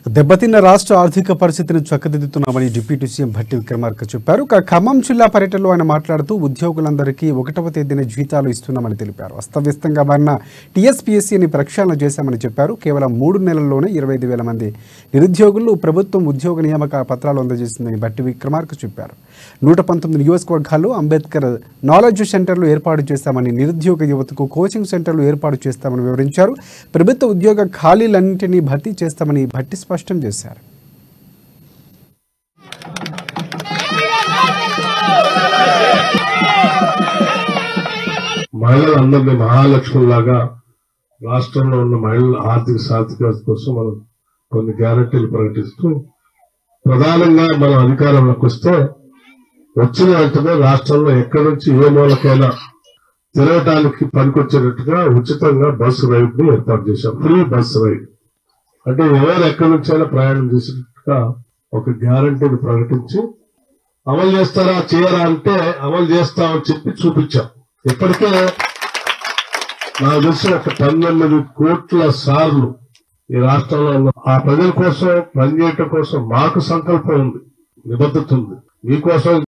దెబ్బతిన్న రాష్ట్ర ఆర్థిక పరిస్థితిని చక్కదిద్దుతున్నామని డిప్యూటీ సీఎం భట్టి విక్రమార్క చెప్పారు. ఖమ్మం జిల్లా పర్యటనలో ఆయన మాట్లాడుతూ ఉద్యోగులందరికీ 1వ తేదీన జీతాలు ఇస్తున్నామని తెలిపారు. అస్తవ్యస్తంగా మారిన టీఎస్పీఎస్సీని ప్రక్షాళన చేశామని చెప్పారు. కేవలం 3 నెలల్లోనే 25,000 మంది నిరుద్యోగులు ప్రభుత్వం ఉద్యోగ నియామక పత్రాలు అందజేసిందని భట్టి విక్రమార్క చెప్పారు. 119 నియోజకవర్గాల్లో అంబేద్కర్ నాలెడ్జ్ సెంటర్లు ఏర్పాటు చేస్తామని, నిరుద్యోగ యువతకు కోచింగ్ సెంటర్లు ఏర్పాటు చేస్తామని వివరించారు. ప్రభుత్వ ఉద్యోగ ఖాళీలన్నింటినీ భర్తీ చేస్తామని భట్టి స్పష్టం చేశారు. మహిళలందరినీ మహాలక్ష్ములాగా రాష్ట్రంలో ఉన్న మహిళల ఆర్థిక సాధికారత కోసం మనం కొన్ని గ్యారెంటీలు ప్రకటిస్తూ, ప్రధానంగా మనం అధికారంలోకి వస్తే వచ్చిన వెంటనే రాష్ట్రంలో ఎక్కడి నుంచి ఏ మూలకైనా తిరగటానికి పనికొచ్చేటట్టుగా ఉచితంగా బస్సు రైడ్ ని ఏర్పాటు చేశాం. ఫ్రీ బస్ రైడ్ అంటే ఎవరు ఎక్కడి నుంచైనా ప్రయాణం చేసేటట్టుగా ఒక గ్యారంటీని ప్రకటించి, అమలు చేస్తారా చేయరా అంటే అమలు చేస్తామని చెప్పి చూపించాం. ఇప్పటికే నాకు తెలిసి ఒక 19 కోట్ల సార్లు ఈ రాష్ట్రంలో ఉన్న ఆ ప్రజల కోసం పనిచేయటం కోసం మాకు సంకల్పం ఉంది, నిబద్ధత ఉంది. మీకోసం